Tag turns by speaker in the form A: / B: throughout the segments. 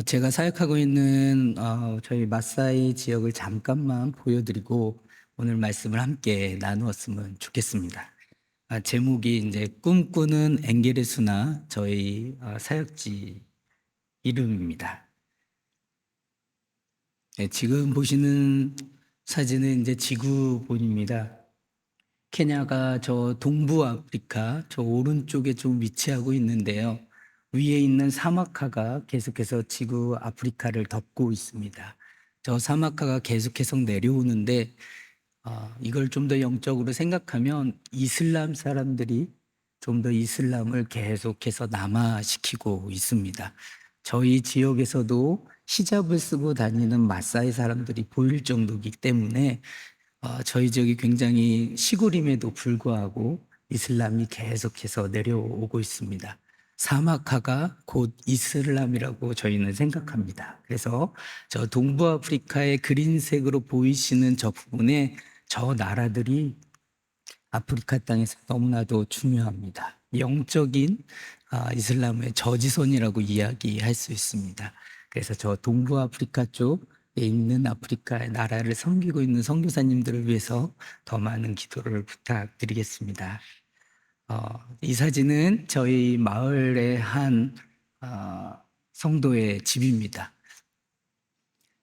A: 제가 사역하고 있는 저희 마사이 지역을 잠깐만 보여드리고 오늘 말씀을 함께 나누었으면 좋겠습니다. 제목이 이제 꿈꾸는 엔게레수나 저희 사역지 이름입니다. 네, 지금 보시는 사진은 이제 지구본입니다. 케냐가 저 동부 아프리카 저 오른쪽에 좀 위치하고 있는데요. 위에 있는 사막화가 계속해서 지구 아프리카를 덮고 있습니다. 저 사막화가 계속해서 내려오는데 이걸 좀 더 영적으로 생각하면 이슬람 사람들이 좀 더 이슬람을 계속해서 남아시키고 있습니다. 저희 지역에서도 히잡을 쓰고 다니는 마사이 사람들이 보일 정도이기 때문에 저희 지역이 굉장히 시골임에도 불구하고 이슬람이 계속해서 내려오고 있습니다. 사막화가 곧 이슬람이라고 저희는 생각합니다. 그래서 저 동부 아프리카의 그린색으로 보이시는 저 부분에 저 나라들이 아프리카 땅에서 너무나도 중요합니다. 영적인 이슬람의 저지선이라고 이야기할 수 있습니다. 그래서 저 동부 아프리카 쪽에 있는 아프리카의 나라를 섬기고 있는 선교사님들을 위해서 더 많은 기도를 부탁드리겠습니다. 이 사진은 저희 마을의 한 성도의 집입니다.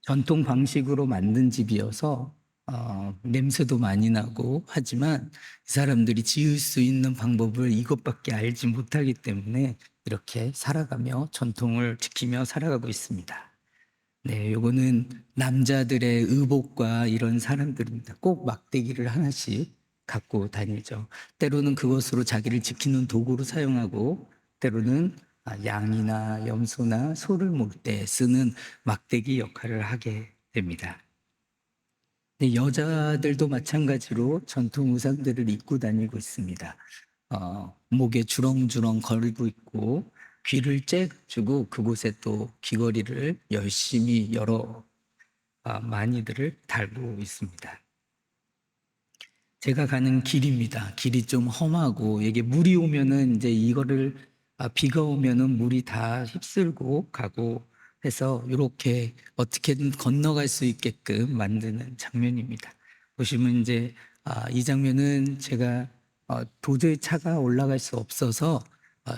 A: 전통 방식으로 만든 집이어서 냄새도 많이 나고 하지만 이 사람들이 지을 수 있는 방법을 이것밖에 알지 못하기 때문에 이렇게 살아가며 전통을 지키며 살아가고 있습니다. 네, 요거는 남자들의 의복과 이런 사람들입니다. 꼭 막대기를 하나씩 갖고 다니죠. 때로는 그것으로 자기를 지키는 도구로 사용하고 때로는 양이나 염소나 소를 몰 때 쓰는 막대기 역할을 하게 됩니다. 네, 여자들도 마찬가지로 전통 의상들을 입고 다니고 있습니다. 목에 주렁주렁 걸고 있고 귀를 째주고 그곳에 또 귀걸이를 열심히 여러 많이들을 달고 있습니다. 제가 가는 길입니다. 길이 좀 험하고 이게 물이 오면은 이제 이거를 비가 오면은 물이 다 휩쓸고 가고 해서 이렇게 어떻게든 건너갈 수 있게끔 만드는 장면입니다. 보시면 이제 이 장면은 제가 도저히 차가 올라갈 수 없어서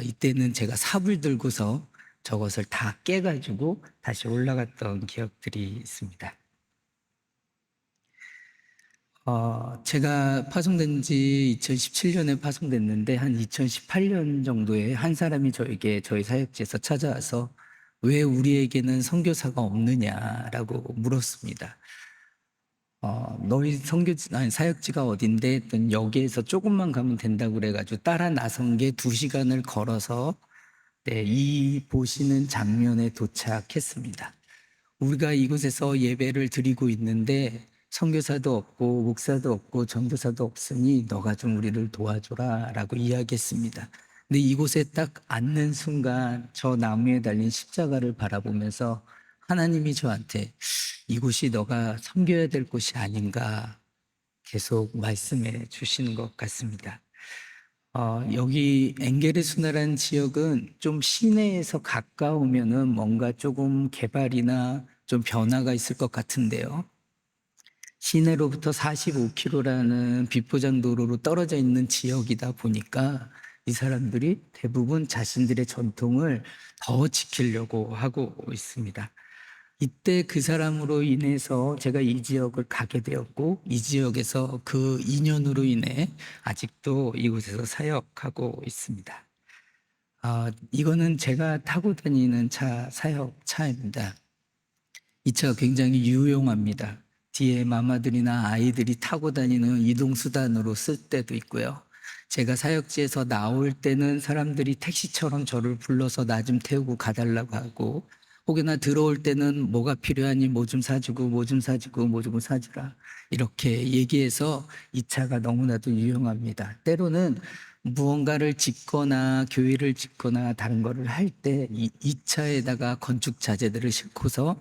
A: 이때는 제가 삽을 들고서 저것을 다 깨가지고 다시 올라갔던 기억들이 있습니다. 제가 파송된 지 2017년에 파송됐는데 한 2018년 정도에 한 사람이 저에게 저희 사역지에서 찾아와서 왜 우리에게는 선교사가 없느냐라고 물었습니다. 너희 사역지가 어딘데 했더니 여기에서 조금만 가면 된다고 그래가지고 따라 나선 게 2시간을 걸어서 네, 이 보시는 장면에 도착했습니다. 우리가 이곳에서 예배를 드리고 있는데 선교사도 없고 목사도 없고 전도사도 없으니 너가 좀 우리를 도와줘라라고 이야기했습니다. 근데 이곳에 딱 앉는 순간 저 나무에 달린 십자가를 바라보면서 하나님이 저한테 이곳이 너가 섬겨야 될 곳이 아닌가 계속 말씀해 주시는 것 같습니다. 여기 엥게르수나라는 지역은 좀 시내에서 가까우면은 뭔가 조금 개발이나 좀 변화가 있을 것 같은데요. 시내로부터 45km라는 비포장 도로로 떨어져 있는 지역이다 보니까 이 사람들이 대부분 자신들의 전통을 더 지키려고 하고 있습니다. 이때 그 사람으로 인해서 제가 이 지역을 가게 되었고 이 지역에서 그 인연으로 인해 아직도 이곳에서 사역하고 있습니다. 이거는 제가 타고 다니는 사역차입니다. 이 차가 굉장히 유용합니다. 뒤에 마마들이나 아이들이 타고 다니는 이동수단으로 쓸 때도 있고요. 제가 사역지에서 나올 때는 사람들이 택시처럼 저를 불러서 나 좀 태우고 가달라고 하고 혹여나 들어올 때는 뭐가 필요하니 뭐 좀 사주고 뭐 좀 사주고 뭐 좀 사주라 이렇게 얘기해서 이 차가 너무나도 유용합니다. 때로는 무언가를 짓거나 교회를 짓거나 다른 거를 할 때 이 차에다가 건축 자재들을 싣고서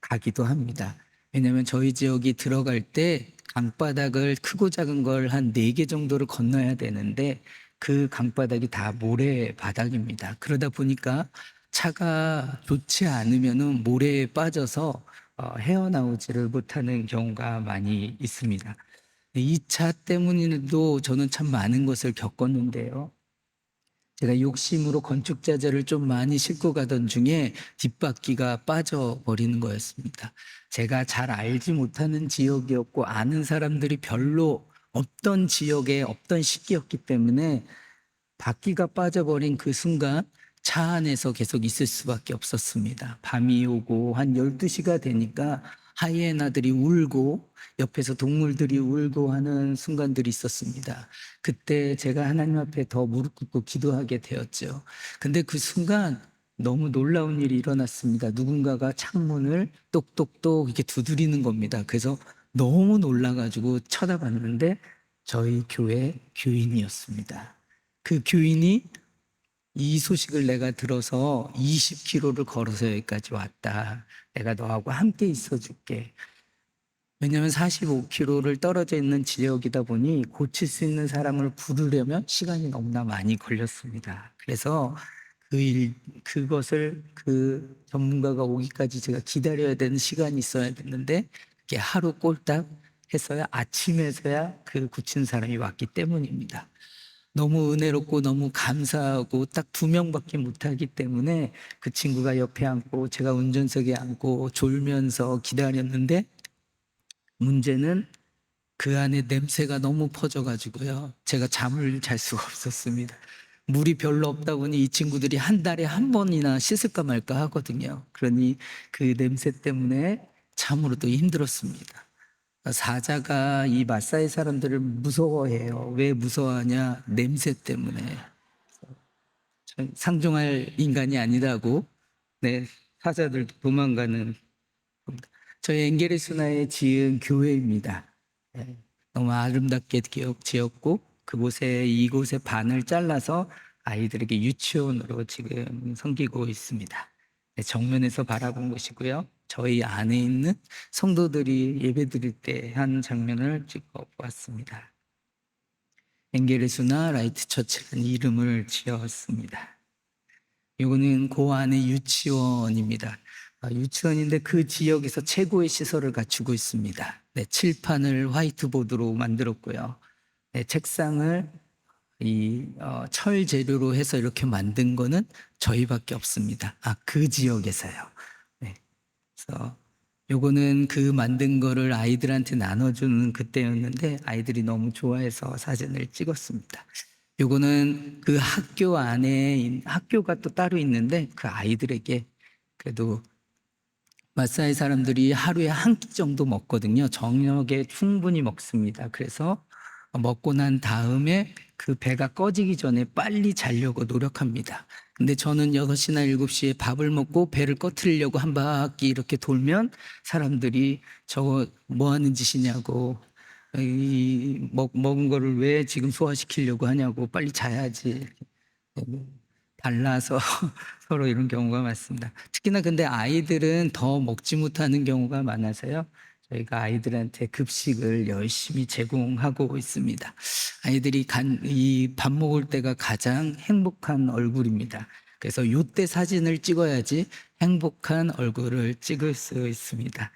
A: 가기도 합니다. 왜냐하면 저희 지역이 들어갈 때 강바닥을 크고 작은 걸 한 4개 정도를 건너야 되는데 그 강바닥이 다 모래바닥입니다. 그러다 보니까 차가 좋지 않으면은 모래에 빠져서 헤어나오지를 못하는 경우가 많이 있습니다. 이 차 때문에도 저는 참 많은 것을 겪었는데요. 제가 욕심으로 건축 자재를 좀 많이 싣고 가던 중에 뒷바퀴가 빠져버리는 거였습니다. 제가 잘 알지 못하는 지역이었고 아는 사람들이 별로 없던 지역에 없던 시기였기 때문에 바퀴가 빠져버린 그 순간 차 안에서 계속 있을 수밖에 없었습니다. 밤이 오고 한 12시가 되니까 하이에나들이 울고 옆에서 동물들이 울고 하는 순간들이 있었습니다. 그때 제가 하나님 앞에 더 무릎 꿇고 기도하게 되었죠. 근데 그 순간 너무 놀라운 일이 일어났습니다. 누군가가 창문을 똑똑똑 이렇게 두드리는 겁니다. 그래서 너무 놀라가지고 쳐다봤는데 저희 교회 교인이었습니다. 그 교인이 이 소식을 내가 들어서 20km를 걸어서 여기까지 왔다. 내가 너하고 함께 있어 줄게. 왜냐하면 45km를 떨어져 있는 지역이다 보니 고칠 수 있는 사람을 부르려면 시간이 너무나 많이 걸렸습니다. 그래서 그것을 그 전문가가 오기까지 제가 기다려야 되는 시간이 있어야 됐는데 그게 하루 꼴딱 해서야 아침에서야 그 고친 사람이 왔기 때문입니다. 너무 은혜롭고 너무 감사하고 딱 2명밖에 못하기 때문에 그 친구가 옆에 앉고 제가 운전석에 앉고 졸면서 기다렸는데 문제는 그 안에 냄새가 너무 퍼져가지고요. 제가 잠을 잘 수가 없었습니다. 물이 별로 없다 보니 이 친구들이 한 달에 한 번이나 씻을까 말까 하거든요. 그러니 그 냄새 때문에 참으로도 힘들었습니다. 사자가 이 마사이 사람들을 무서워해요. 왜 무서워하냐? 냄새 때문에. 상종할 인간이 아니라고. 네, 사자들도 도망가는 겁니다. 저희 엔게레수나에 지은 교회입니다. 네, 너무 아름답게 지었고 그곳에 이곳의 반을 잘라서 아이들에게 유치원으로 지금 섬기고 있습니다. 네, 정면에서 바라본 것이고요. 저희 안에 있는 성도들이 예배드릴 때 한 장면을 찍어 보았습니다. 엔게레수나 라이트 처치라는 이름을 지었습니다. 이거는 그 안에 유치원입니다. 유치원인데 그 지역에서 최고의 시설을 갖추고 있습니다. 네, 칠판을 화이트보드로 만들었고요. 네, 책상을 철 재료로 해서 이렇게 만든 거는 저희밖에 없습니다. 그 지역에서요. 네, 그래서 요거는 그 만든 거를 아이들한테 나눠주는 그때였는데 아이들이 너무 좋아해서 사진을 찍었습니다. 요거는 그 학교 안에 학교가 또 따로 있는데 그 아이들에게 그래도 마사이 사람들이 하루에 한 끼 정도 먹거든요. 저녁에 충분히 먹습니다. 그래서 먹고 난 다음에 그 배가 꺼지기 전에 빨리 자려고 노력합니다. 근데 저는 6시나 7시에 밥을 먹고 배를 꺼트리려고 한 바퀴 이렇게 돌면 사람들이 저거 뭐 하는 짓이냐고 먹은 거를 왜 지금 소화시키려고 하냐고 빨리 자야지. 달라서 서로 이런 경우가 많습니다. 특히나 근데 아이들은 더 먹지 못하는 경우가 많아서요. 저희가 아이들한테 급식을 열심히 제공하고 있습니다. 아이들이 이 밥 먹을 때가 가장 행복한 얼굴입니다. 그래서 요때 사진을 찍어야지 행복한 얼굴을 찍을 수 있습니다.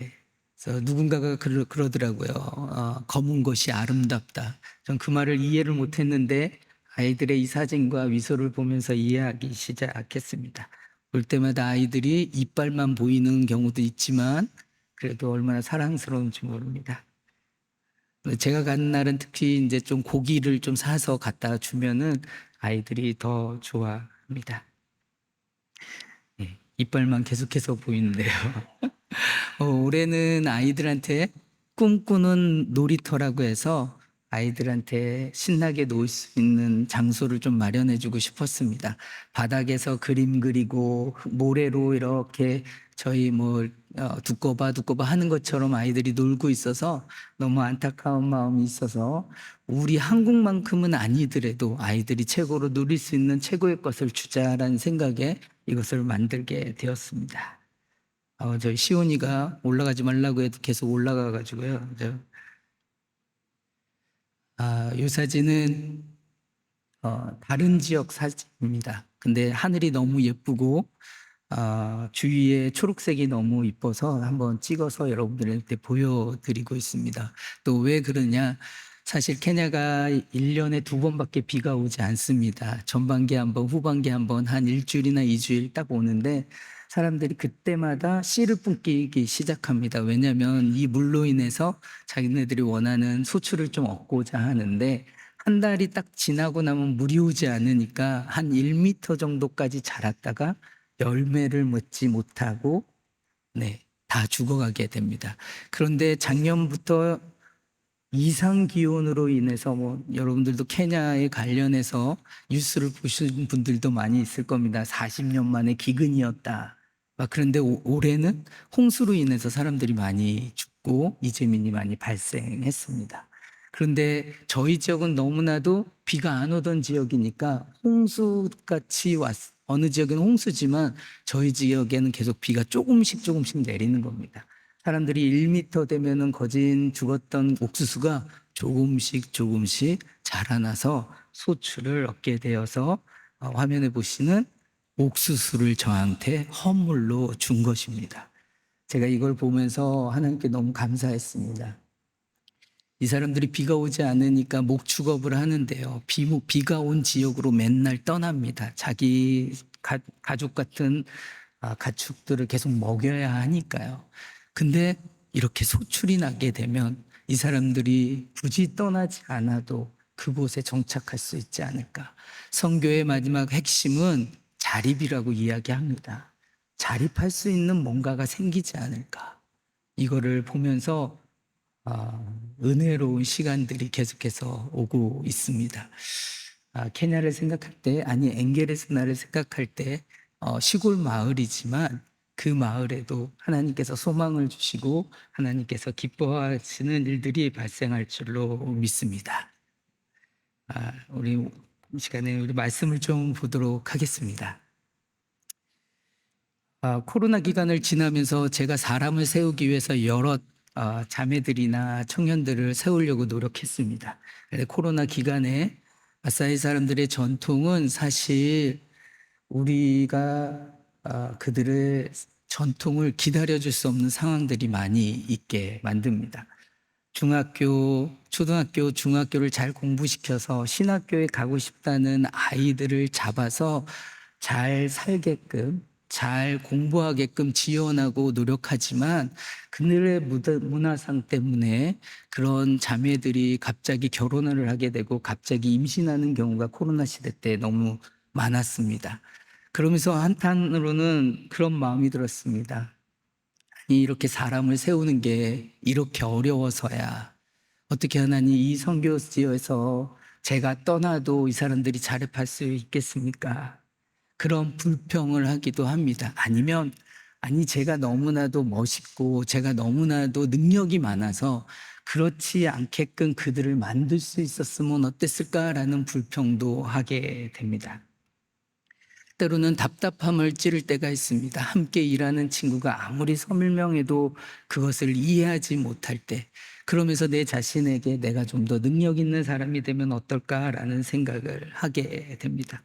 A: 네. 그래서 누군가가 그러더라고요. 검은 것이 아름답다. 전 그 말을 이해를 못했는데 아이들의 이 사진과 미소를 보면서 이해하기 시작했습니다. 볼 때마다 아이들이 이빨만 보이는 경우도 있지만 그래도 얼마나 사랑스러운지 모릅니다. 제가 가는 날은 특히 이제 좀 고기를 좀 사서 갖다 주면은 아이들이 더 좋아합니다. 네, 이빨만 계속해서 보이는데요. 올해는 아이들한테 꿈꾸는 놀이터라고 해서 아이들한테 신나게 놀 수 있는 장소를 좀 마련해 주고 싶었습니다. 바닥에서 그림 그리고 모래로 이렇게 저희 두꺼봐 하는 것처럼 아이들이 놀고 있어서 너무 안타까운 마음이 있어서 우리 한국만큼은 아니더라도 아이들이 최고로 누릴 수 있는 최고의 것을 주자라는 생각에 이것을 만들게 되었습니다. 저희 시온이가 올라가지 말라고 해도 계속 올라가 가지고요. 이 사진은 다른 지역 사진입니다. 근데 하늘이 너무 예쁘고 주위에 초록색이 너무 이뻐서 한번 찍어서 여러분들한테 보여드리고 있습니다. 또 왜 그러냐? 사실 케냐가 1년에 2번밖에 비가 오지 않습니다. 전반기에 한 번, 후반기에 한 번, 한 일주일이나 2주일 딱 오는데 사람들이 그때마다 씨를 뿜기 시작합니다. 왜냐하면 이 물로 인해서 자기네들이 원하는 소출을 좀 얻고자 하는데 한 달이 딱 지나고 나면 물이 오지 않으니까 한 1m 정도까지 자랐다가 열매를 맺지 못하고 다 죽어가게 됩니다. 그런데 작년부터 이상 기온으로 인해서 여러분들도 케냐에 관련해서 뉴스를 보신 분들도 많이 있을 겁니다. 40년 만에 기근이었다. 그런데 올해는 홍수로 인해서 사람들이 많이 죽고 이재민이 많이 발생했습니다. 그런데 저희 지역은 너무나도 비가 안 오던 지역이니까 홍수같이 어느 지역은 홍수지만 저희 지역에는 계속 비가 조금씩 내리는 겁니다. 사람들이 1m 되면은 거진 죽었던 옥수수가 조금씩 자라나서 소출을 얻게 되어서 화면에 보시는 옥수수를 저한테 헌물로 준 것입니다. 제가 이걸 보면서 하나님께 너무 감사했습니다. 이 사람들이 비가 오지 않으니까 목축업을 하는데요. 비가 온 지역으로 맨날 떠납니다. 자기 가족 같은 가축들을 계속 먹여야 하니까요. 근데 이렇게 소출이 나게 되면 이 사람들이 굳이 떠나지 않아도 그곳에 정착할 수 있지 않을까. 선교의 마지막 핵심은 자립이라고 이야기합니다. 자립할 수 있는 뭔가가 생기지 않을까. 이거를 보면서 은혜로운 시간들이 계속해서 오고 있습니다. 케냐를 생각할 때, 엔게레스나를 생각할 때 시골 마을이지만 그 마을에도 하나님께서 소망을 주시고 하나님께서 기뻐하시는 일들이 발생할 줄로 믿습니다. 우리 이 시간에 우리 말씀을 좀 보도록 하겠습니다. 코로나 기간을 지나면서 제가 사람을 세우기 위해서 여러 자매들이나 청년들을 세우려고 노력했습니다. 코로나 기간에 마사이 사람들의 전통은 사실 우리가 그들의 전통을 기다려줄 수 없는 상황들이 많이 있게 만듭니다. 중학교, 초등학교, 중학교를 잘 공부시켜서 신학교에 가고 싶다는 아이들을 잡아서 잘 살게끔, 잘 공부하게끔 지원하고 노력하지만 그들의 문화상 때문에 그런 자매들이 갑자기 결혼을 하게 되고 갑자기 임신하는 경우가 코로나 시대 때 너무 많았습니다. 그러면서 한편으로는 그런 마음이 들었습니다. 이렇게 사람을 세우는 게 이렇게 어려워서야 어떻게 하나님 이 선교지에서 제가 떠나도 이 사람들이 자립할 수 있겠습니까? 그런 불평을 하기도 합니다. 아니면 제가 너무나도 멋있고 제가 너무나도 능력이 많아서 그렇지 않게끔 그들을 만들 수 있었으면 어땠을까라는 불평도 하게 됩니다. 때로는 답답함을 찌를 때가 있습니다. 함께 일하는 친구가 아무리 설명해도 그것을 이해하지 못할 때, 그러면서 내 자신에게 내가 좀 더 능력 있는 사람이 되면 어떨까라는 생각을 하게 됩니다.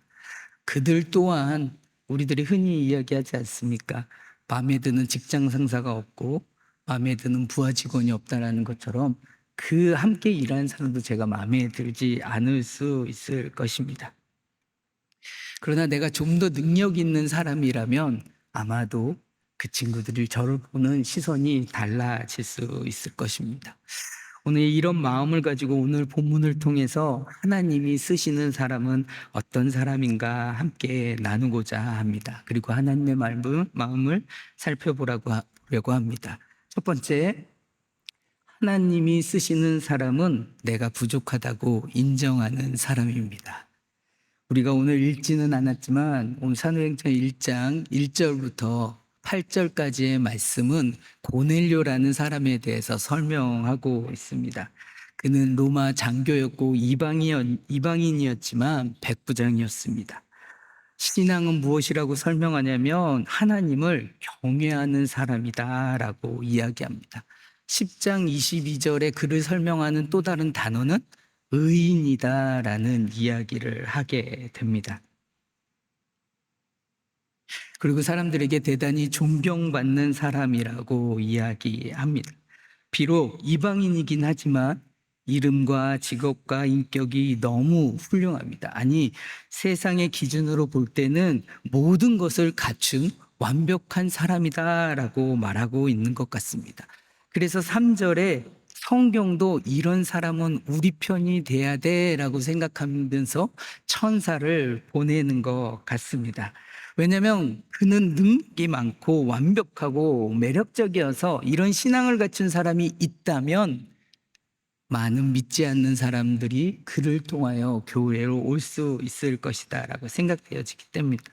A: 그들 또한 우리들이 흔히 이야기하지 않습니까? 마음에 드는 직장 상사가 없고 마음에 드는 부하 직원이 없다라는 것처럼 그 함께 일하는 사람도 제가 마음에 들지 않을 수 있을 것입니다. 그러나 내가 좀 더 능력 있는 사람이라면 아마도 그 친구들이 저를 보는 시선이 달라질 수 있을 것입니다. 오늘 이런 마음을 가지고 오늘 본문을 통해서 하나님이 쓰시는 사람은 어떤 사람인가 함께 나누고자 합니다. 그리고 하나님의 마음을 살펴보려고 합니다. 첫 번째, 하나님이 쓰시는 사람은 내가 부족하다고 인정하는 사람입니다. 우리가 오늘 읽지는 않았지만 오늘 사도행전 1장 1절부터 8절까지의 말씀은 고넬료라는 사람에 대해서 설명하고 있습니다. 그는 로마 장교였고 이방인이었지만 백부장이었습니다. 신앙은 무엇이라고 설명하냐면 하나님을 경외하는 사람이다라고 이야기합니다. 10장 22절에 그를 설명하는 또 다른 단어는 의인이다라는 이야기를 하게 됩니다. 그리고 사람들에게 대단히 존경받는 사람이라고 이야기합니다. 비록 이방인이긴 하지만 이름과 직업과 인격이 너무 훌륭합니다. 아니, 세상의 기준으로 볼 때는 모든 것을 갖춘 완벽한 사람이다라고 말하고 있는 것 같습니다. 그래서 3절에 성경도 이런 사람은 우리 편이 돼야 돼라고 생각하면서 천사를 보내는 것 같습니다. 왜냐하면 그는 능력이 많고 완벽하고 매력적이어서 이런 신앙을 갖춘 사람이 있다면 많은 믿지 않는 사람들이 그를 통하여 교회로 올 수 있을 것이다 라고 생각되어지기 때문입니다.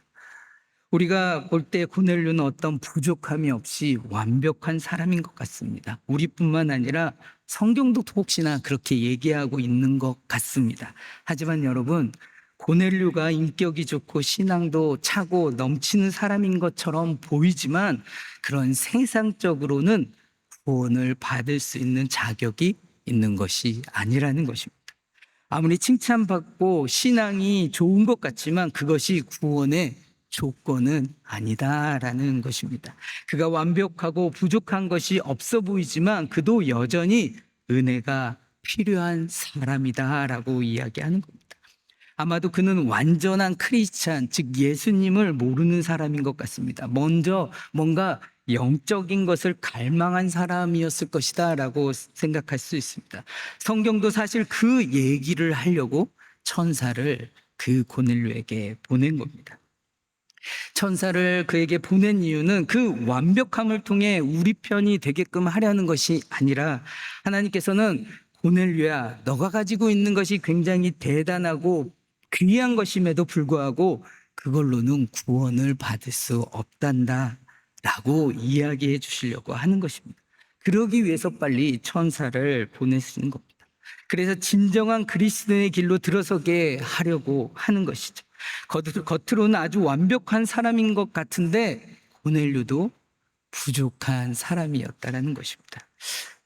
A: 우리가 볼 때 고넬료는 어떤 부족함이 없이 완벽한 사람인 것 같습니다. 우리뿐만 아니라 성경도 혹시나 그렇게 얘기하고 있는 것 같습니다. 하지만 여러분, 고넬료가 인격이 좋고 신앙도 차고 넘치는 사람인 것처럼 보이지만 그런 세상적으로는 구원을 받을 수 있는 자격이 있는 것이 아니라는 것입니다. 아무리 칭찬받고 신앙이 좋은 것 같지만 그것이 구원의 조건은 아니다라는 것입니다. 그가 완벽하고 부족한 것이 없어 보이지만 그도 여전히 은혜가 필요한 사람이다라고 이야기하는 겁니다. 아마도 그는 완전한 크리스찬, 즉 예수님을 모르는 사람인 것 같습니다. 먼저 뭔가 영적인 것을 갈망한 사람이었을 것이다 라고 생각할 수 있습니다. 성경도 사실 그 얘기를 하려고 천사를 그 고넬료에게 보낸 겁니다. 천사를 그에게 보낸 이유는 그 완벽함을 통해 우리 편이 되게끔 하려는 것이 아니라 하나님께서는 고넬료야, 너가 가지고 있는 것이 굉장히 대단하고 귀한 것임에도 불구하고 그걸로는 구원을 받을 수 없단다 라고 이야기해 주시려고 하는 것입니다. 그러기 위해서 빨리 천사를 보내시는 겁니다. 그래서 진정한 그리스도의 길로 들어서게 하려고 하는 것이죠. 겉으로는 아주 완벽한 사람인 것 같은데 고넬료도 부족한 사람이었다라는 것입니다.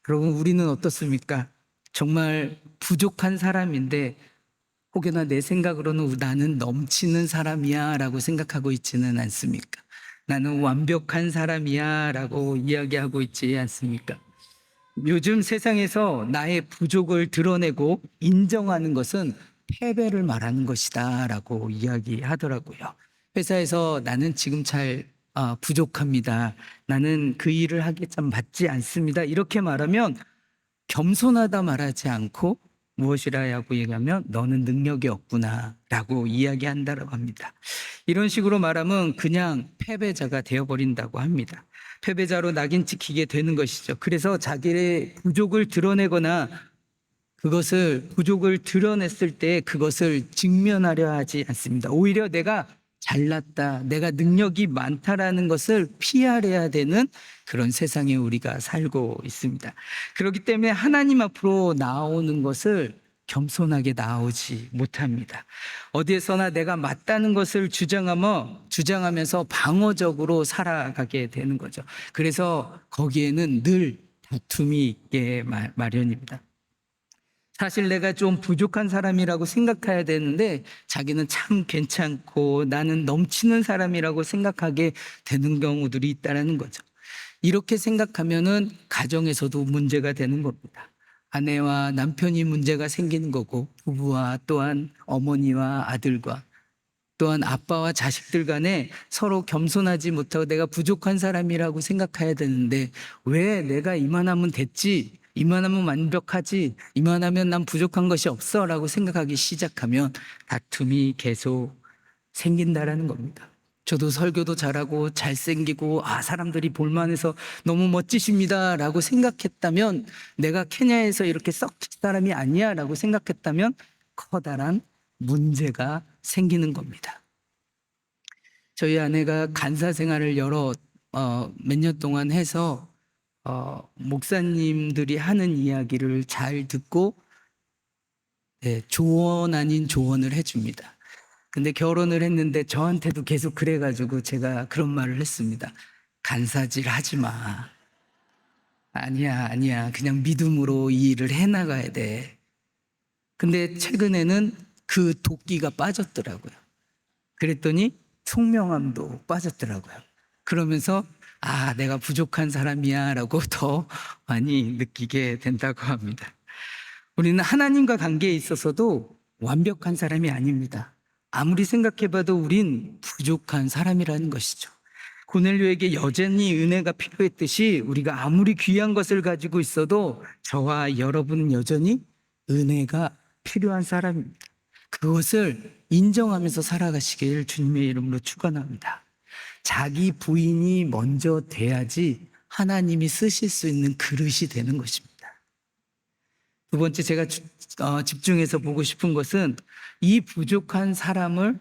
A: 여러분, 우리는 어떻습니까? 정말 부족한 사람인데 혹여나 내 생각으로는 나는 넘치는 사람이야 라고 생각하고 있지는 않습니까? 나는 완벽한 사람이야 라고 이야기하고 있지 않습니까? 요즘 세상에서 나의 부족을 드러내고 인정하는 것은 패배를 말하는 것이다 라고 이야기하더라고요. 회사에서 나는 지금 잘 부족합니다. 나는 그 일을 하기에 참 맞지 않습니다. 이렇게 말하면 겸손하다 말하지 않고 무엇이라고 얘기하면 너는 능력이 없구나 라고 이야기한다고 합니다. 이런 식으로 말하면 그냥 패배자가 되어버린다고 합니다. 패배자로 낙인 찍히게 되는 것이죠. 그래서 자기의 부족을 드러내거나 그것을 부족을 드러냈을 때 그것을 직면하려 하지 않습니다. 오히려 내가 잘났다, 내가 능력이 많다라는 것을 피하려야 되는 그런 세상에 우리가 살고 있습니다. 그렇기 때문에 하나님 앞으로 나오는 것을 겸손하게 나오지 못합니다. 어디에서나 내가 맞다는 것을 주장하면서 방어적으로 살아가게 되는 거죠. 그래서 거기에는 늘 다툼이 있게 마련입니다. 사실 내가 좀 부족한 사람이라고 생각해야 되는데 자기는 참 괜찮고 나는 넘치는 사람이라고 생각하게 되는 경우들이 있다는 거죠. 이렇게 생각하면은 가정에서도 문제가 되는 겁니다. 아내와 남편이 문제가 생기는 거고 부부와 또한 어머니와 아들과 또한 아빠와 자식들 간에 서로 겸손하지 못하고 내가 부족한 사람이라고 생각해야 되는데 왜 내가 이만하면 됐지? 이만하면 완벽하지? 이만하면 난 부족한 것이 없어 라고 생각하기 시작하면 다툼이 계속 생긴다라는 겁니다. 저도 설교도 잘하고 잘생기고 사람들이 볼만해서 너무 멋지십니다 라고 생각했다면 내가 케냐에서 이렇게 썩 사람이 아니야 라고 생각했다면 커다란 문제가 생기는 겁니다. 저희 아내가 간사 생활을 몇 년 동안 해서 목사님들이 하는 이야기를 잘 듣고 조언 아닌 조언을 해줍니다. 근데 결혼을 했는데 저한테도 계속 그래가지고 제가 그런 말을 했습니다. 간사질 하지 마. 아니야. 그냥 믿음으로 이 일을 해나가야 돼. 근데 최근에는 그 도끼가 빠졌더라고요. 그랬더니 총명함도 빠졌더라고요. 그러면서 아, 내가 부족한 사람이야 라고 더 많이 느끼게 된다고 합니다. 우리는 하나님과 관계에 있어서도 완벽한 사람이 아닙니다. 아무리 생각해봐도 우린 부족한 사람이라는 것이죠. 고넬료에게 여전히 은혜가 필요했듯이 우리가 아무리 귀한 것을 가지고 있어도 저와 여러분은 여전히 은혜가 필요한 사람입니다. 그것을 인정하면서 살아가시길 주님의 이름으로 축원합니다. 자기 부인이 먼저 돼야지 하나님이 쓰실 수 있는 그릇이 되는 것입니다. 두 번째 제가 집중해서 보고 싶은 것은 이 부족한 사람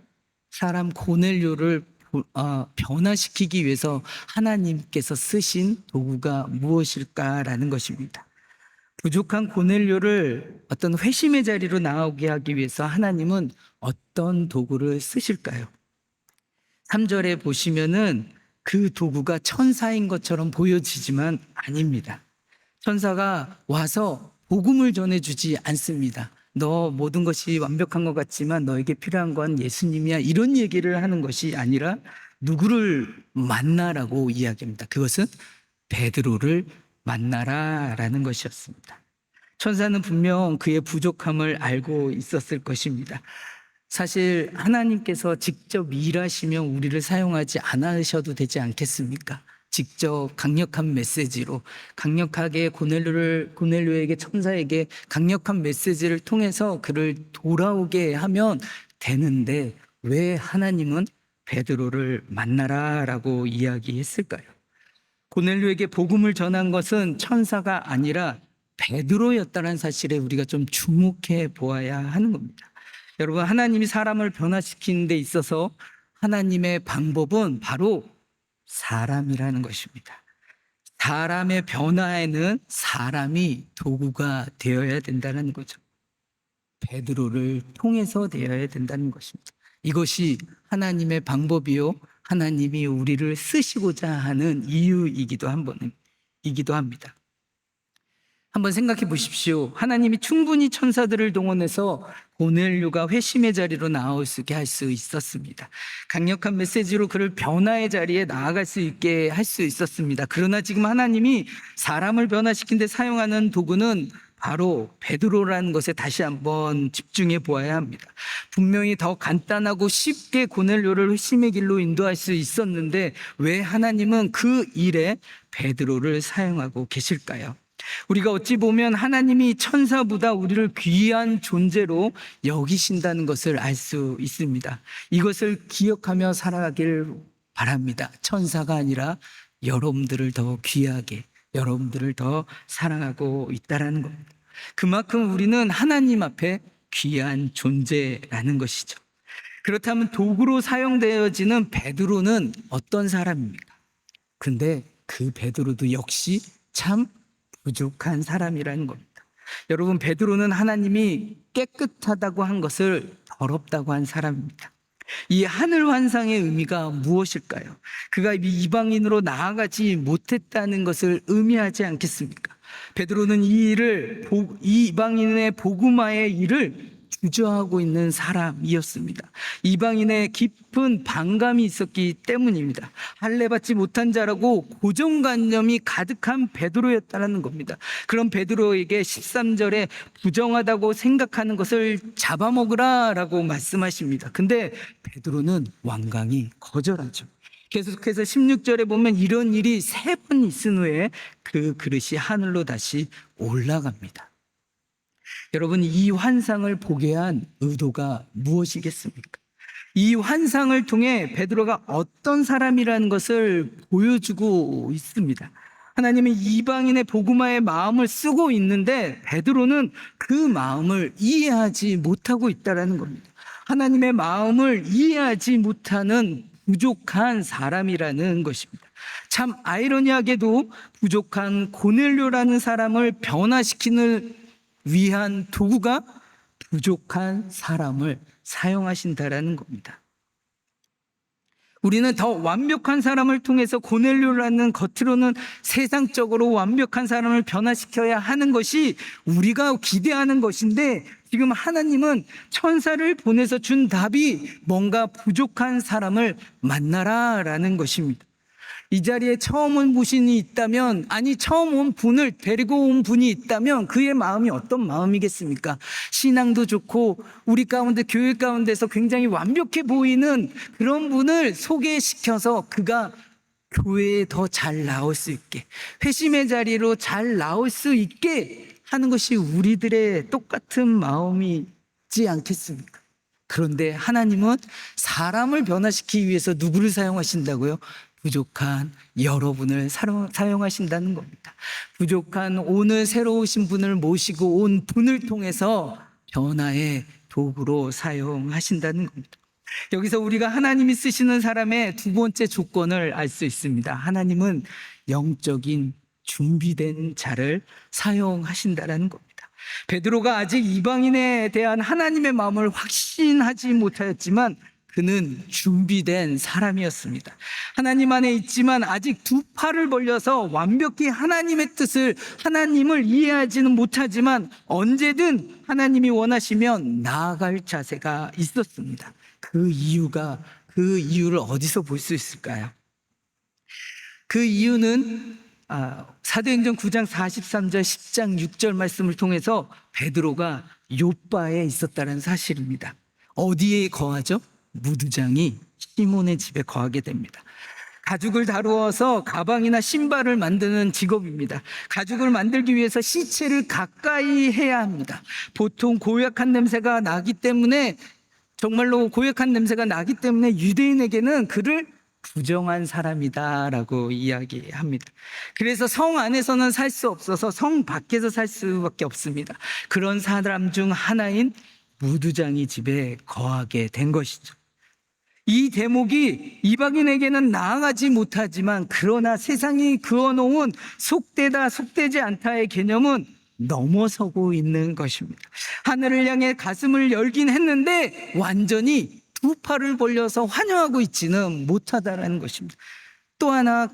A: 고넬료를 변화시키기 위해서 하나님께서 쓰신 도구가 무엇일까라는 것입니다. 부족한 고넬료를 어떤 회심의 자리로 나오게 하기 위해서 하나님은 어떤 도구를 쓰실까요? 3절에 보시면은 그 도구가 천사인 것처럼 보여지지만 아닙니다. 천사가 와서 복음을 전해주지 않습니다. 너 모든 것이 완벽한 것 같지만 너에게 필요한 건 예수님이야, 이런 얘기를 하는 것이 아니라 누구를 만나라고 이야기합니다. 그것은 베드로를 만나라라는 것이었습니다. 천사는 분명 그의 부족함을 알고 있었을 것입니다. 사실 하나님께서 직접 일하시면 우리를 사용하지 않으셔도 되지 않겠습니까? 직접 강력한 메시지로 강력하게 고넬료에게, 천사에게 강력한 메시지를 통해서 그를 돌아오게 하면 되는데 왜 하나님은 베드로를 만나라라고 이야기했을까요? 고넬료에게 복음을 전한 것은 천사가 아니라 베드로였다는 사실에 우리가 좀 주목해 보아야 하는 겁니다. 여러분, 하나님이 사람을 변화시키는 데 있어서 하나님의 방법은 바로 사람이라는 것입니다. 사람의 변화에는 사람이 도구가 되어야 된다는 거죠. 베드로를 통해서 되어야 된다는 것입니다. 이것이 하나님의 방법이요, 하나님이 우리를 쓰시고자 하는 이유이기도 합니다. 한번 생각해 보십시오. 하나님이 충분히 천사들을 동원해서 고넬료가 회심의 자리로 나오게 할 수 있었습니다. 강력한 메시지로 그를 변화의 자리에 나아갈 수 있게 할 수 있었습니다. 그러나 지금 하나님이 사람을 변화시킨 데 사용하는 도구는 바로 베드로라는 것에 다시 한번 집중해 보아야 합니다. 분명히 더 간단하고 쉽게 고넬료를 회심의 길로 인도할 수 있었는데 왜 하나님은 그 일에 베드로를 사용하고 계실까요? 우리가 어찌 보면 하나님이 천사보다 우리를 귀한 존재로 여기신다는 것을 알 수 있습니다. 이것을 기억하며 살아가길 바랍니다. 천사가 아니라 여러분들을 더 귀하게, 여러분들을 더 사랑하고 있다는 겁니다. 그만큼 우리는 하나님 앞에 귀한 존재라는 것이죠. 그렇다면 도구로 사용되어지는 베드로는 어떤 사람입니까? 근데 그 베드로도 역시 참 부족한 사람이라는 겁니다. 여러분, 베드로는 하나님이 깨끗하다고 한 것을 더럽다고 한 사람입니다. 이 하늘 환상의 의미가 무엇일까요? 그가 이방인으로 나아가지 못했다는 것을 의미하지 않겠습니까? 베드로는 이 이방인의 복음화의 일을 주저하고 있는 사람이었습니다. 이방인의 깊은 반감이 있었기 때문입니다. 할례받지 못한 자라고 고정관념이 가득한 베드로였다는 겁니다. 그럼 베드로에게 13절에 부정하다고 생각하는 것을 잡아먹으라라고 말씀하십니다. 근데 베드로는 완강히 거절하죠. 계속해서 16절에 보면 이런 일이 3번 있은 후에 그 그릇이 하늘로 다시 올라갑니다. 여러분, 이 환상을 보게 한 의도가 무엇이겠습니까? 이 환상을 통해 베드로가 어떤 사람이라는 것을 보여주고 있습니다. 하나님은 이방인의 복음화의 마음을 쓰고 있는데 베드로는 그 마음을 이해하지 못하고 있다는 겁니다. 하나님의 마음을 이해하지 못하는 부족한 사람이라는 것입니다. 참 아이러니하게도 부족한 고넬료라는 사람을 변화시키는 위한 도구가 부족한 사람을 사용하신다라는 겁니다. 우리는 더 완벽한 사람을 통해서 고넬료라는 겉으로는 세상적으로 완벽한 사람을 변화시켜야 하는 것이 우리가 기대하는 것인데, 지금 하나님은 천사를 보내서 준 답이 뭔가 부족한 사람을 만나라라는 것입니다. 이 자리에 처음 온 분이 있다면, 아니 처음 온 분을 데리고 온 분이 있다면 그의 마음이 어떤 마음이겠습니까? 신앙도 좋고 우리 가운데, 교회 가운데서 굉장히 완벽해 보이는 그런 분을 소개시켜서 그가 교회에 더 잘 나올 수 있게, 회심의 자리로 잘 나올 수 있게 하는 것이 우리들의 똑같은 마음이지 않겠습니까? 그런데 하나님은 사람을 변화시키기 위해서 누구를 사용하신다고요? 부족한 여러분을 사용하신다는 겁니다. 부족한 오늘 새로 오신 분을 모시고 온 분을 통해서 변화의 도구로 사용하신다는 겁니다. 여기서 우리가 하나님이 쓰시는 사람의 두 번째 조건을 알 수 있습니다. 하나님은 영적인 준비된 자를 사용하신다는 겁니다. 베드로가 아직 이방인에 대한 하나님의 마음을 확신하지 못하였지만 그는 준비된 사람이었습니다. 하나님 안에 있지만 아직 두 팔을 벌려서 완벽히 하나님의 뜻을, 하나님을 이해하지는 못하지만 언제든 하나님이 원하시면 나아갈 자세가 있었습니다. 그 이유를 어디서 볼 수 있을까요? 그 이유는 사도행전 9장 43절 10장 6절 말씀을 통해서 베드로가 욥바에 있었다는 사실입니다. 어디에 거하죠? 무두장이 시몬의 집에 거하게 됩니다. 가죽을 다루어서 가방이나 신발을 만드는 직업입니다. 가죽을 만들기 위해서 시체를 가까이 해야 합니다. 보통 고약한 냄새가 나기 때문에, 정말로 고약한 냄새가 나기 때문에 유대인에게는 그를 부정한 사람이다라고 이야기합니다. 그래서 성 안에서는 살 수 없어서 성 밖에서 살 수밖에 없습니다. 그런 사람 중 하나인 무두장이 집에 거하게 된 것이죠. 이 대목이 이방인에게는 나아가지 못하지만, 그러나 세상이 그어놓은 속되다 속되지 않다의 개념은 넘어서고 있는 것입니다. 하늘을 향해 가슴을 열긴 했는데 완전히 두 팔을 벌려서 환영하고 있지는 못하다라는 것입니다. 또 하나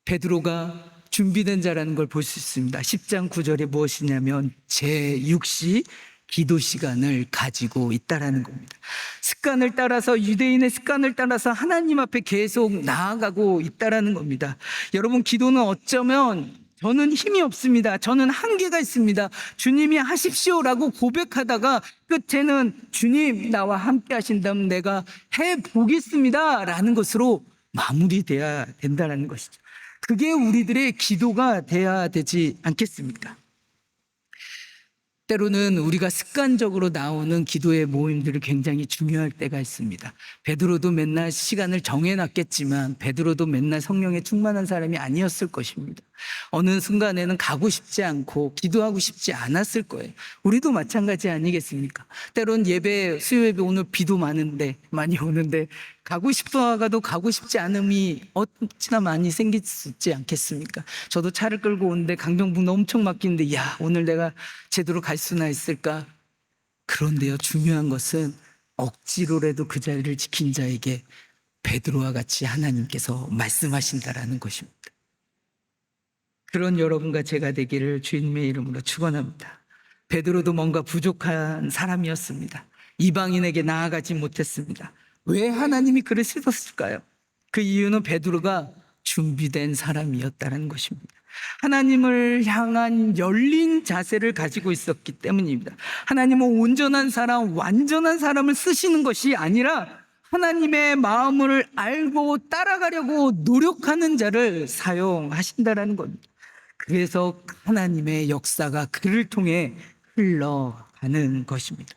A: 베드로가 준비된 자라는 걸 볼 수 있습니다. 10장 9절에 무엇이냐면 제6시 기도 시간을 가지고 있다라는 겁니다. 습관을 따라서, 유대인의 습관을 따라서 하나님 앞에 계속 나아가고 있다라는 겁니다. 여러분, 기도는 어쩌면 저는 힘이 없습니다, 저는 한계가 있습니다, 주님이 하십시오라고 고백하다가 끝에는 주님 나와 함께 하신다면 내가 해보겠습니다 라는 것으로 마무리돼야 된다는 것이죠. 그게 우리들의 기도가 돼야 되지 않겠습니까? 때로는 우리가 습관적으로 나오는 기도의 모임들이 굉장히 중요할 때가 있습니다. 베드로도 맨날 시간을 정해놨겠지만 베드로도 맨날 성령에 충만한 사람이 아니었을 것입니다. 어느 순간에는 가고 싶지 않고 기도하고 싶지 않았을 거예요. 우리도 마찬가지 아니겠습니까? 때론 수요 예배 오늘 비도 많이 오는데 가고 싶어가도 가고 싶지 않음이 어찌나 많이 생길 수 있지 않겠습니까? 저도 차를 끌고 오는데 강변북로 엄청 막히는데 오늘 내가 제대로 갈 수나 있을까? 그런데요, 중요한 것은 억지로라도 그 자리를 지킨 자에게 베드로와 같이 하나님께서 말씀하신다라는 것입니다. 그런 여러분과 제가 되기를 주님의 이름으로 축원합니다. 베드로도 뭔가 부족한 사람이었습니다. 이방인에게 나아가지 못했습니다. 왜 하나님이 그를 쓰셨을까요? 그 이유는 베드로가 준비된 사람이었다는 것입니다. 하나님을 향한 열린 자세를 가지고 있었기 때문입니다. 하나님은 온전한 사람, 완전한 사람을 쓰시는 것이 아니라 하나님의 마음을 알고 따라가려고 노력하는 자를 사용하신다는 겁니다. 그래서 하나님의 역사가 그를 통해 흘러가는 것입니다.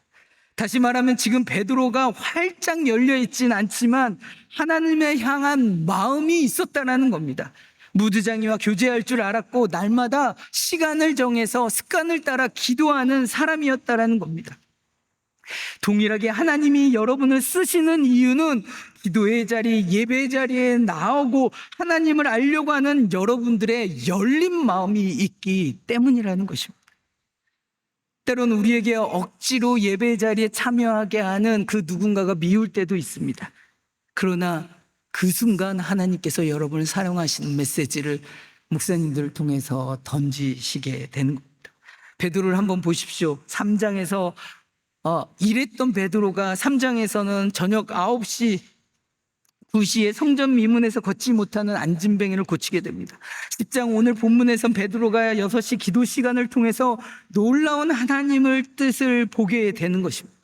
A: 다시 말하면 지금 베드로가 활짝 열려 있진 않지만 하나님을 향한 마음이 있었다는 겁니다. 무드장이와 교제할 줄 알았고 날마다 시간을 정해서 습관을 따라 기도하는 사람이었다는 겁니다. 동일하게 하나님이 여러분을 쓰시는 이유는 기도의 자리, 예배의 자리에 나오고 하나님을 알려고 하는 여러분들의 열린 마음이 있기 때문이라는 것입니다. 때로는 우리에게 억지로 예배의 자리에 참여하게 하는 그 누군가가 미울 때도 있습니다. 그러나 그 순간 하나님께서 여러분을 사용하시는 메시지를 목사님들을 통해서 던지시게 되는 겁니다. 베드로를 한번 보십시오. 3장에서 이랬던 베드로가 3장에서는 저녁 9시 2시에 성전 미문에서 걷지 못하는 안진뱅이를 고치게 됩니다. 10장 오늘 본문에선 베드로가 6시 기도 시간을 통해서 놀라운 하나님의 뜻을 보게 되는 것입니다.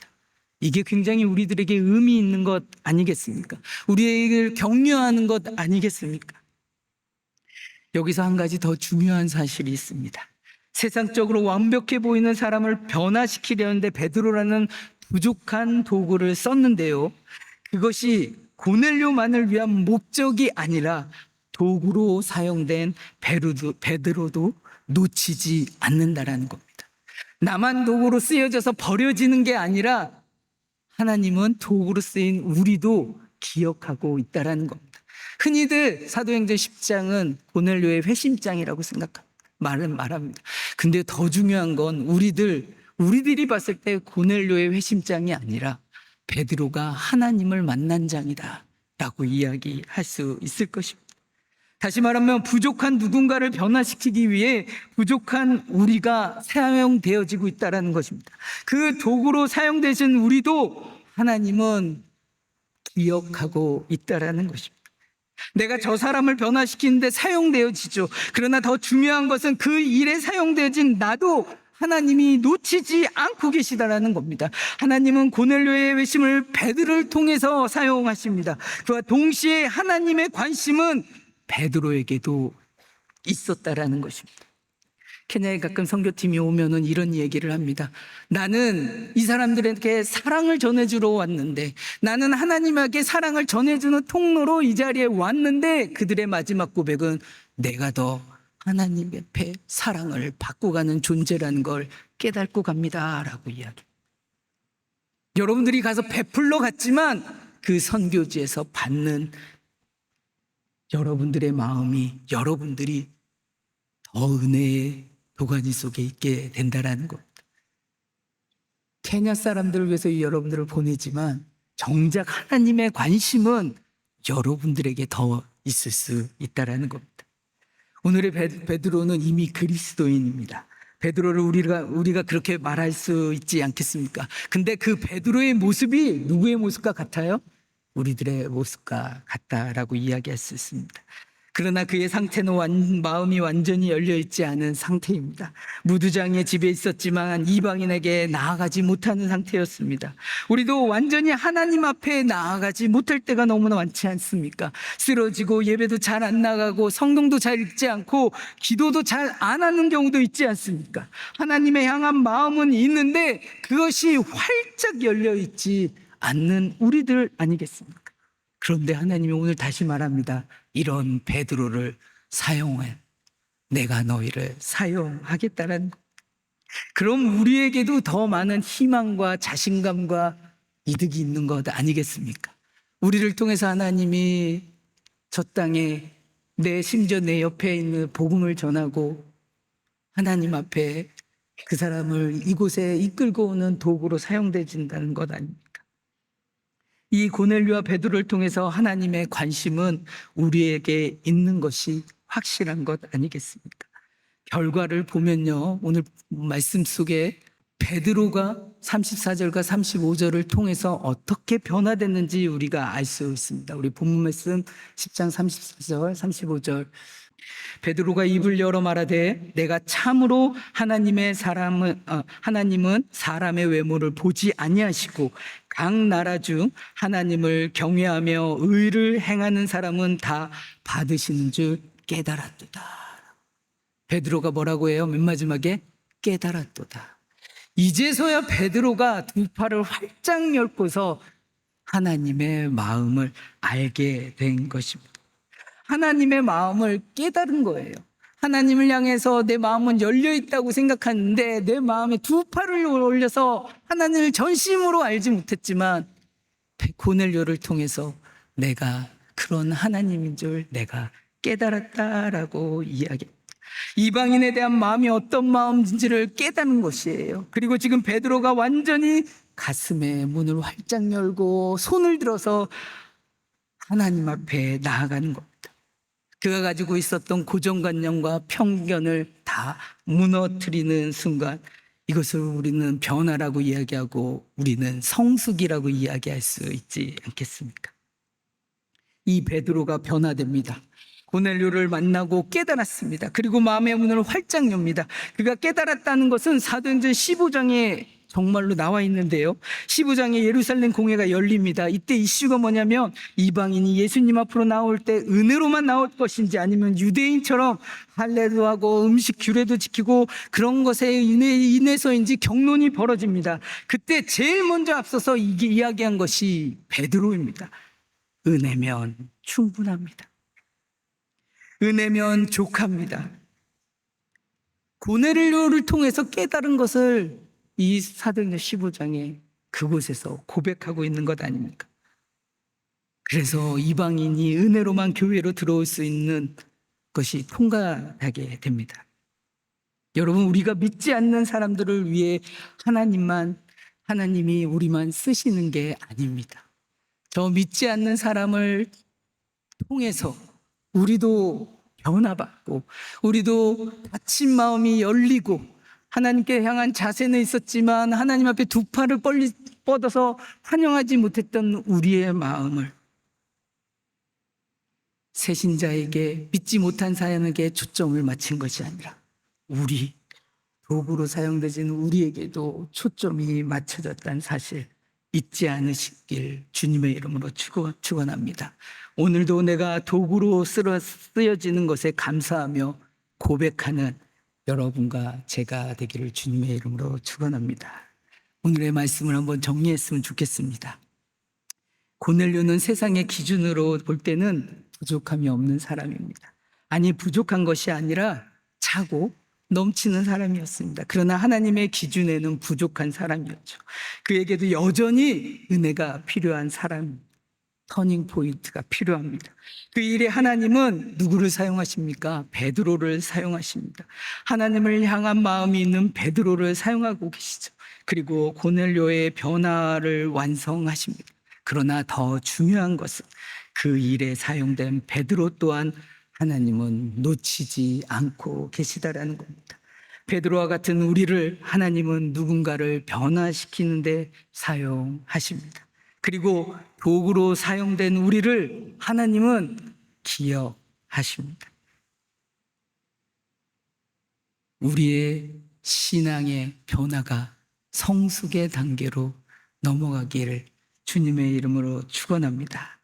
A: 이게 굉장히 우리들에게 의미 있는 것 아니겠습니까? 우리에게 격려하는 것 아니겠습니까? 여기서 한 가지 더 중요한 사실이 있습니다. 세상적으로 완벽해 보이는 사람을 변화시키려는데 베드로라는 부족한 도구를 썼는데요, 그것이 고넬료만을 위한 목적이 아니라 도구로 사용된 베드로도 놓치지 않는다라는 겁니다. 나만 도구로 쓰여져서 버려지는 게 아니라 하나님은 도구로 쓰인 우리도 기억하고 있다라는 겁니다. 흔히들 사도행전 10장은 고넬료의 회심장이라고 말합니다. 근데 더 중요한 건 우리들이 봤을 때 고넬료의 회심장이 아니라 베드로가 하나님을 만난 장이다 라고 이야기할 수 있을 것입니다. 다시 말하면 부족한 누군가를 변화시키기 위해 부족한 우리가 사용되어지고 있다는 것입니다. 그 도구로 사용되신 우리도 하나님은 기억하고 있다는 것입니다. 내가 저 사람을 변화시키는데 사용되어지죠. 그러나 더 중요한 것은 그 일에 사용되어진 나도 하나님이 놓치지 않고 계시다라는 겁니다. 하나님은 고넬료의 회심을 베드로를 통해서 사용하십니다. 그와 동시에 하나님의 관심은 베드로에게도 있었다라는 것입니다. 케냐에 가끔 선교팀이 오면은 이런 얘기를 합니다. 나는 이 사람들에게 사랑을 전해주러 왔는데, 나는 하나님에게 사랑을 전해주는 통로로 이 자리에 왔는데, 그들의 마지막 고백은 내가 더 하나님 옆에 사랑을 받고 가는 존재라는 걸 깨닫고 갑니다 라고 이야기. 여러분들이 가서 베풀러 갔지만 그 선교지에서 받는 여러분들의 마음이, 여러분들이 더 은혜의 도가니 속에 있게 된다라는 겁니다. 케냐 사람들을 위해서 여러분들을 보내지만 정작 하나님의 관심은 여러분들에게 더 있을 수 있다라는 겁니다. 오늘의 베드로는 이미 그리스도인입니다. 베드로를 우리가 그렇게 말할 수 있지 않겠습니까? 근데 그 베드로의 모습이 누구의 모습과 같아요? 우리들의 모습과 같다라고 이야기할 수 있습니다. 그러나 그의 상태는 마음이 완전히 열려있지 않은 상태입니다. 무두장의 집에 있었지만 이방인에게 나아가지 못하는 상태였습니다. 우리도 완전히 하나님 앞에 나아가지 못할 때가 너무나 많지 않습니까? 쓰러지고 예배도 잘 안 나가고 성경도 잘 읽지 않고 기도도 잘 안 하는 경우도 있지 않습니까? 하나님의 향한 마음은 있는데 그것이 활짝 열려있지 않는 우리들 아니겠습니까? 그런데 하나님이 오늘 다시 말합니다. 이런 베드로를 사용해. 내가 너희를 사용하겠다는 것. 그럼 우리에게도 더 많은 희망과 자신감과 이득이 있는 것 아니겠습니까? 우리를 통해서 하나님이 저 땅에 심지어 내 옆에 있는 복음을 전하고 하나님 앞에 그 사람을 이곳에 이끌고 오는 도구로 사용되진다는 것 아닙니까? 이 고넬료와 베드로를 통해서 하나님의 관심은 우리에게 있는 것이 확실한 것 아니겠습니까? 결과를 보면요, 오늘 말씀 속에 베드로가 34절과 35절을 통해서 어떻게 변화됐는지 우리가 알 수 있습니다. 우리 본문 말씀 10장 34절 35절. 베드로가 입을 열어 말하되 내가 참으로 하나님은 사람의 외모를 보지 아니하시고 각 나라 중 하나님을 경외하며 의를 행하는 사람은 다 받으시는 줄 깨달았도다. 베드로가 뭐라고 해요? 맨 마지막에 깨달았도다. 이제서야 베드로가 두 팔을 활짝 열고서 하나님의 마음을 알게 된 것입니다. 하나님의 마음을 깨달은 거예요. 하나님을 향해서 내 마음은 열려 있다고 생각하는데 내 마음에 두 팔을 올려서 하나님을 전심으로 알지 못했지만 고넬료를 통해서 내가 그런 하나님인 줄 내가 깨달았다라고 이야기합니다. 이방인에 대한 마음이 어떤 마음인지를 깨닫는 것이에요. 그리고 지금 베드로가 완전히 가슴에 문을 활짝 열고 손을 들어서 하나님 앞에 나아가는 겁니다. 그가 가지고 있었던 고정관념과 편견을 다 무너뜨리는 순간 이것을 우리는 변화라고 이야기하고 우리는 성숙이라고 이야기할 수 있지 않겠습니까? 이 베드로가 변화됩니다. 고넬료를 만나고 깨달았습니다. 그리고 마음의 문을 활짝 엽니다. 그가 깨달았다는 것은 사도행전 15장에 정말로 나와 있는데요. 15장에 예루살렘 공회가 열립니다. 이때 이슈가 뭐냐면 이방인이 예수님 앞으로 나올 때 은혜로만 나올 것인지 아니면 유대인처럼 할례도 하고 음식 규례도 지키고 그런 것에 인해서인지 경론이 벌어집니다. 그때 제일 먼저 앞서서 이게 이야기한 것이 베드로입니다. 은혜면 충분합니다. 은혜면 족합니다. 고넬료를 통해서 깨달은 것을 이 사도행전 15장에 그곳에서 고백하고 있는 것 아닙니까? 그래서 이방인이 은혜로만 교회로 들어올 수 있는 것이 통과하게 됩니다. 여러분, 우리가 믿지 않는 사람들을 위해 하나님이 우리만 쓰시는 게 아닙니다. 저 믿지 않는 사람을 통해서 우리도 변화받고 우리도 닫힌 마음이 열리고 하나님께 향한 자세는 있었지만 하나님 앞에 두 팔을 뻗어서 환영하지 못했던 우리의 마음을 새신자에게 믿지 못한 사람에게 초점을 맞춘 것이 아니라 우리 도구로 사용되는 우리에게도 초점이 맞춰졌다는 사실 잊지 않으시길 주님의 이름으로 축원합니다. 오늘도 내가 도구로 쓰여지는 것에 감사하며 고백하는 여러분과 제가 되기를 주님의 이름으로 축원합니다. 오늘의 말씀을 한번 정리했으면 좋겠습니다. 고넬료는 세상의 기준으로 볼 때는 부족함이 없는 사람입니다. 아니, 부족한 것이 아니라 차고 넘치는 사람이었습니다. 그러나 하나님의 기준에는 부족한 사람이었죠. 그에게도 여전히 은혜가 필요한 사람, 터닝 포인트가 필요합니다. 그 일에 하나님은 누구를 사용하십니까? 베드로를 사용하십니다. 하나님을 향한 마음이 있는 베드로를 사용하고 계시죠. 그리고 고넬료의 변화를 완성하십니다. 그러나 더 중요한 것은 그 일에 사용된 베드로 또한 하나님은 놓치지 않고 계시다라는 겁니다. 베드로와 같은 우리를 하나님은 누군가를 변화시키는데 사용하십니다. 그리고 도구로 사용된 우리를 하나님은 기억하십니다. 우리의 신앙의 변화가 성숙의 단계로 넘어가기를 주님의 이름으로 축원합니다.